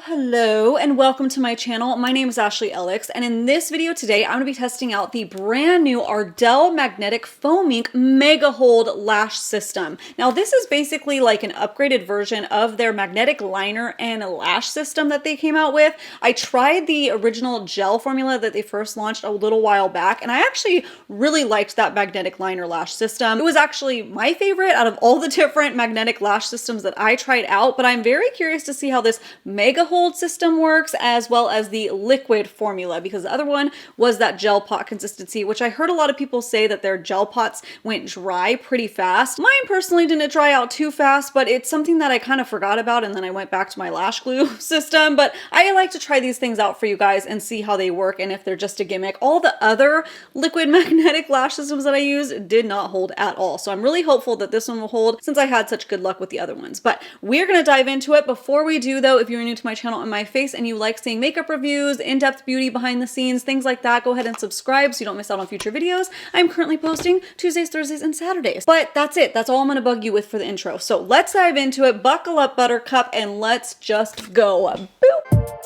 Hello and welcome to my channel. My name is ashleyellix, and in this video today I'm going to be testing out the brand new Ardell Magnetic Foam Ink Megahold Lash System. Now this is basically like an upgraded version of their magnetic liner and lash system that they came out with. I tried the original gel formula that they first launched a little while back, and I actually really liked that magnetic liner lash system. It was actually my favorite out of all the different magnetic lash systems that I tried out, but I'm very curious to see how this Megahold system works, as well as the liquid formula, because the other one was that gel pot consistency, which I heard a lot of people say that their gel pots went dry pretty fast. Mine personally didn't dry out too fast, but it's something that I kind of forgot about, and then I went back to my lash glue system. But I like to try these things out for you guys and see how they work and if they're just a gimmick. All the other liquid magnetic lash systems that I used did not hold at all, so I'm really hopeful that this one will hold since I had such good luck with the other ones. But we're gonna dive into it. Before we do though, if you're new to my channel and my face and you like seeing makeup reviews, in-depth beauty, behind the scenes, things like that, go ahead and subscribe so you don't miss out on future videos. I'm currently posting Tuesdays, Thursdays, and Saturdays. But that's it. That's all I'm gonna bug you with for the intro. So let's dive into it. Buckle up, Buttercup, and let's just go. Boop!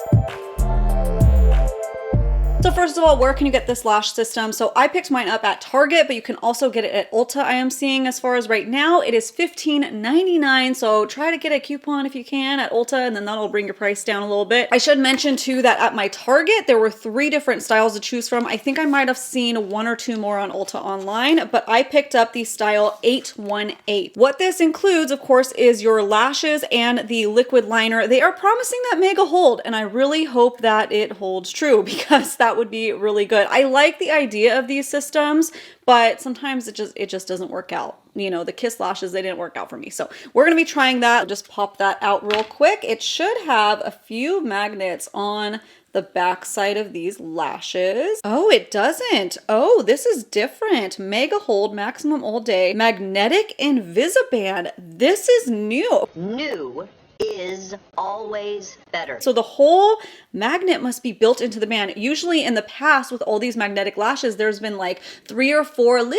So first of all, where can you get this lash system? So I picked mine up at Target, but you can also get it at Ulta. I am seeing as far as right now, it is $15.99. So try to get a coupon if you can at Ulta, and then that'll bring your price down a little bit. I should mention too that at my Target, there were 3 different styles to choose from. I think I might have seen 1 or 2 more on Ulta online, but I picked up the style 818. What this includes, of course, is your lashes and the liquid liner. They are promising that mega hold, and I really hope that it holds true, because that would be really good. I like the idea of these systems, but sometimes it just doesn't work out. You know, the Kiss lashes, they didn't work out for me. So we're going to be trying that. I'll just pop that out real quick. It should have a few magnets on the back side of these lashes. Oh, it doesn't. Oh, this is different. Megahold Maximum All Day Magnetic Invisiband. This is new. New is always better. So the whole magnet must be built into the band. Usually in the past with all these magnetic lashes, there's been like 3 or 4 tiny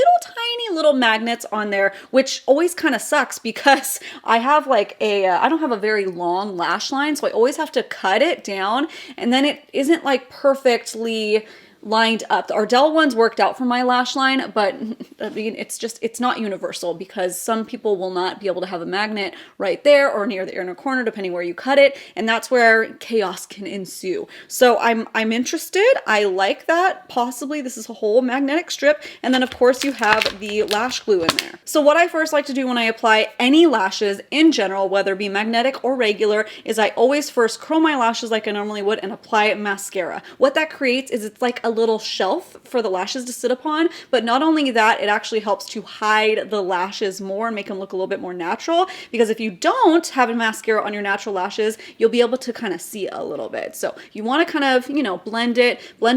little magnets on there, which always kind of sucks because I have like I don't have a very long lash line, so I always have to cut it down, and then it isn't like perfectly lined up. The Ardell ones worked out for my lash line, but I mean, it's not universal, because some people will not be able to have a magnet right there or near the inner corner, depending where you cut it, and that's where chaos can ensue. So I'm interested. I like that. Possibly this is a whole magnetic strip, and then of course you have the lash glue in there. So what I first like to do when I apply any lashes in general, whether it be magnetic or regular, is I always first curl my lashes like I normally would and apply mascara. What that creates is it's like a little shelf for the lashes to sit upon, but not only that, it actually helps to hide the lashes more and make them look a little bit more natural, because if you don't have a mascara on your natural lashes, you'll be able to kind of see a little bit. So you want to kind of, you know, blend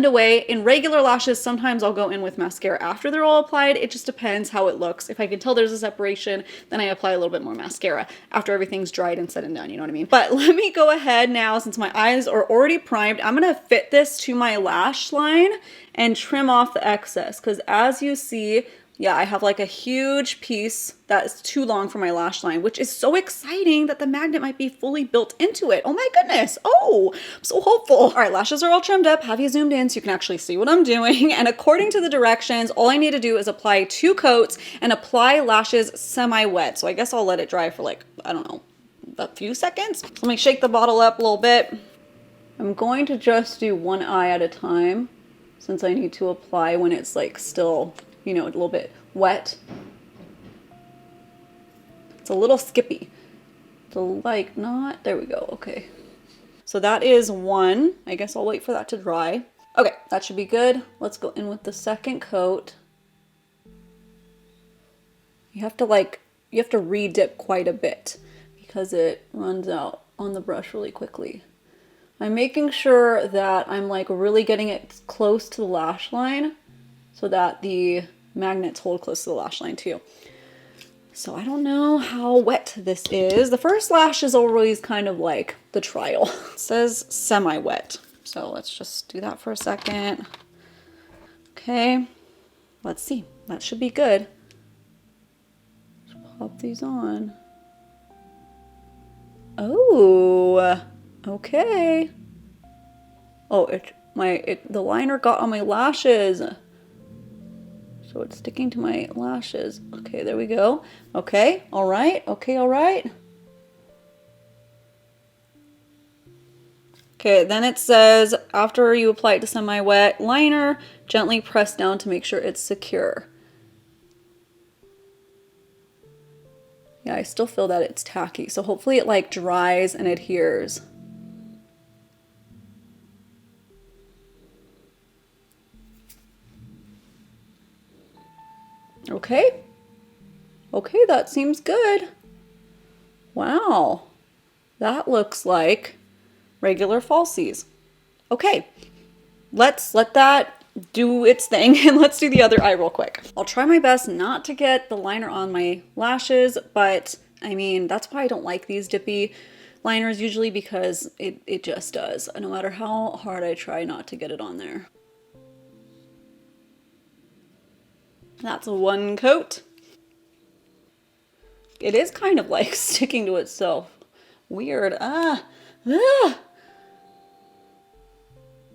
away. In regular lashes, sometimes I'll go in with mascara after they're all applied. It just depends how it looks. If I can tell there's a separation, then I apply a little bit more mascara after everything's dried and said and done, you know what I mean? But let me go ahead now, since my eyes are already primed, I'm gonna fit this to my lash line and trim off the excess, because as you see, yeah, I have like a huge piece that is too long for my lash line, which is so exciting that the magnet might be fully built into it. Oh my goodness. Oh, I'm so hopeful. All right, lashes are all trimmed up. Have you zoomed in so you can actually see what I'm doing? And according to the directions, all I need to do is apply 2 coats and apply lashes semi-wet. So I guess I'll let it dry for like, I don't know, a few seconds. Let me shake the bottle up a little bit. I'm going to just do one eye at a time, since I need to apply when it's like still, you know, a little bit wet. It's a little skippy. So like not, there we go, okay. So that is 1. I guess I'll wait for that to dry. Okay, that should be good. Let's go in with the second coat. You have to re-dip quite a bit, because it runs out on the brush really quickly. I'm making sure that I'm like really getting it close to the lash line so that the magnets hold close to the lash line too. So I don't know how wet this is. The first lash is always kind of like the trial. It says semi-wet. So let's just do that for a second. Okay, let's see. That should be good. Just pop these on. Oh, Okay. Oh, the liner got on my lashes. So it's sticking to my lashes. Okay, there we go. Okay, all right. Okay, all right. Okay, then it says, after you apply it to semi-wet liner, gently press down to make sure it's secure. Yeah, I still feel that it's tacky. So hopefully it like dries and adheres. Okay. Okay, that seems good. Wow. That looks like regular falsies. Okay. Let's let that do its thing and let's do the other eye real quick. I'll try my best not to get the liner on my lashes, but I mean, that's why I don't like these dippy liners usually, because it just does. No matter how hard I try not to get it on there. That's one coat. It is kind of like sticking to itself. Weird. I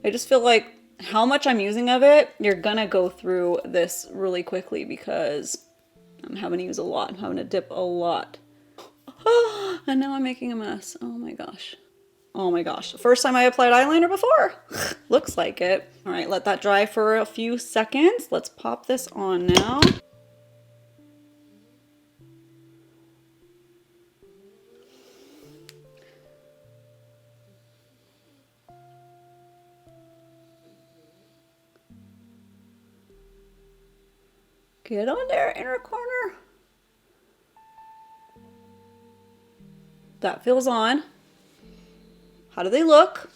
just feel like how much I'm using of it, you're gonna go through this really quickly because I'm having to use a lot. I'm having to dip a lot. And now I'm making a mess. Oh my gosh. Oh my gosh. First time I applied eyeliner before. Looks like it. All right, let that dry for a few seconds. Let's pop this on now. Get on there, inner corner. That feels on. How do they look?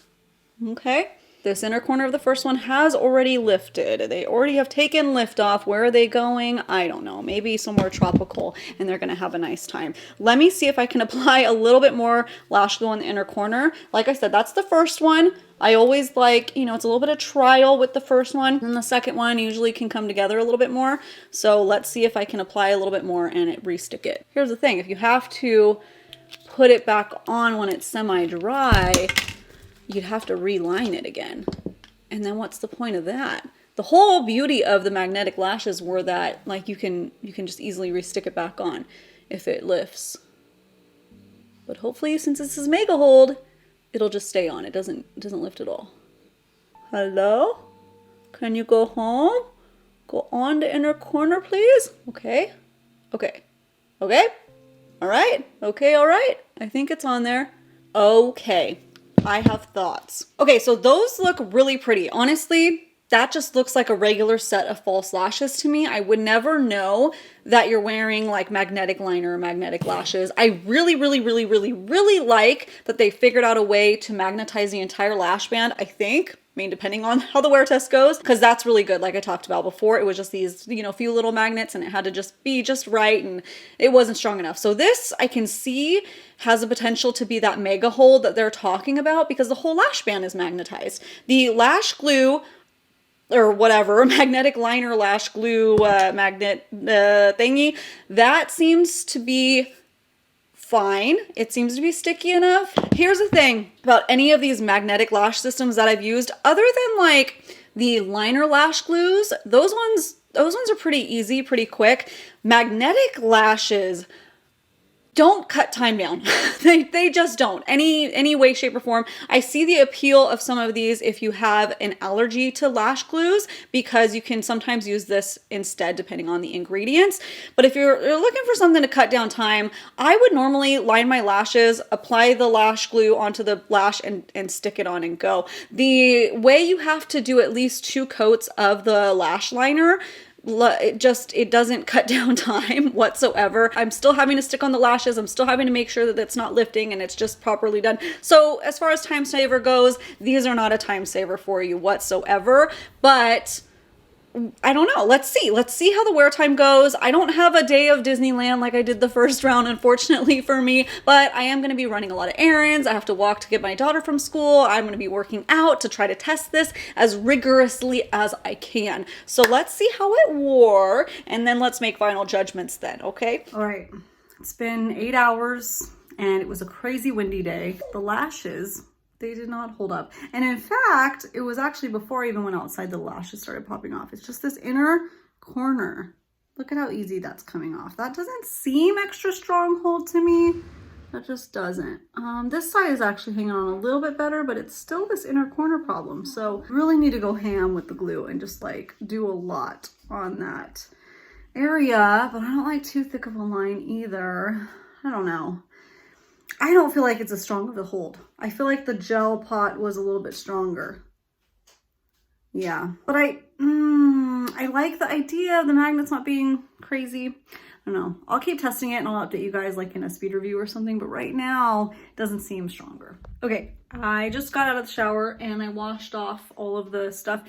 Okay. This inner corner of the first one has already lifted. They already have taken lift off. Where are they going? I don't know. Maybe somewhere tropical and they're going to have a nice time. Let me see if I can apply a little bit more lash glue on the inner corner. Like I said, that's the first one. I always like, you know, it's a little bit of trial with the first one, and the second one usually can come together a little bit more. So let's see if I can apply a little bit more and re-stick it. Here's the thing. If you have to put it back on when it's semi-dry, you'd have to reline it again. And then what's the point of that? The whole beauty of the magnetic lashes were that like you can just easily re-stick it back on if it lifts. But hopefully, since this is Megahold, it'll just stay on. It doesn't lift at all. Hello? Can you go home? Go on the inner corner, please. Okay. Okay. Okay. All right. Okay, all right. I think it's on there. Okay. I have thoughts. Okay, so those look really pretty. Honestly, that just looks like a regular set of false lashes to me. I would never know that you're wearing like magnetic liner or magnetic lashes. I really like that they figured out a way to magnetize the entire lash band, I think. I mean, depending on how the wear test goes, because that's really good. Like I talked about before, it was just these, you know, few little magnets and it had to just be just right and it wasn't strong enough. So this I can see has the potential to be that Megahold that they're talking about because the whole lash band is magnetized. The lash glue or whatever, magnetic liner lash glue magnet thingy, that seems to be fine. It seems to be sticky enough. Here's the thing about any of these magnetic lash systems that I've used, other than like the liner lash glues, those ones are pretty easy, pretty quick. Magnetic lashes don't cut time down. They just don't. Any way, shape, or form. I see the appeal of some of these if you have an allergy to lash glues, because you can sometimes use this instead depending on the ingredients. But if you're looking for something to cut down time, I would normally line my lashes, apply the lash glue onto the lash and stick it on and go. The way you have to do at least 2 coats of the lash liner, it doesn't cut down time whatsoever. I'm still having to stick on the lashes. I'm still having to make sure that it's not lifting and it's just properly done. So as far as time saver goes, these are not a time saver for you whatsoever, but I don't know. Let's see how the wear time goes. I don't have a day of Disneyland like I did the first round, unfortunately for me, but I am going to be running a lot of errands. I have to walk to get my daughter from school. I'm going to be working out to try to test this as rigorously as I can. So let's see how it wore, and then let's make final judgments then, okay? All right, it's been 8 hours and it was a crazy windy day. The lashes they did not hold up. And in fact, it was actually before I even went outside the lashes started popping off. It's just this inner corner. Look at how easy that's coming off. That doesn't seem extra stronghold to me. That just doesn't. This side is actually hanging on a little bit better, but it's still this inner corner problem. So really need to go ham with the glue and just like do a lot on that area, but I don't like too thick of a line either. I don't know. I don't feel like it's as strong of a hold. I feel like the gel pot was a little bit stronger. Yeah, but I like the idea of the magnets not being crazy. I don't know. I'll keep testing it and I'll update you guys like in a speed review or something, but right now it doesn't seem stronger. Okay, I just got out of the shower and I washed off all of the stuff.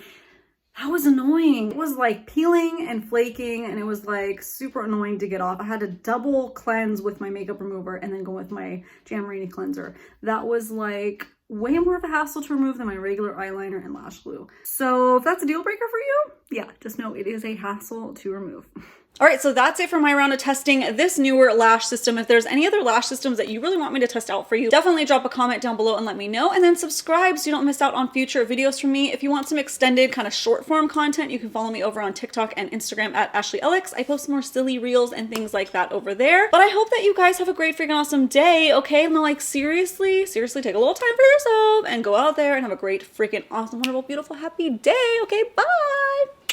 That was annoying. It was like peeling and flaking and it was like super annoying to get off. I had to double cleanse with my makeup remover and then go with my Jamarini cleanser. That was like way more of a hassle to remove than my regular eyeliner and lash glue. So if that's a deal breaker for you, yeah, just know it is a hassle to remove. All right, so that's it for my round of testing this newer lash system. If there's any other lash systems that you really want me to test out for you, definitely drop a comment down below and let me know. And then subscribe so you don't miss out on future videos from me. If you want some extended kind of short form content, you can follow me over on TikTok and Instagram at ashleyellix. I post more silly reels and things like that over there. But I hope that you guys have a great freaking awesome day, okay? No, like seriously take a little time for yourself and go out there and have a great freaking awesome, wonderful, beautiful, happy day, okay? Bye!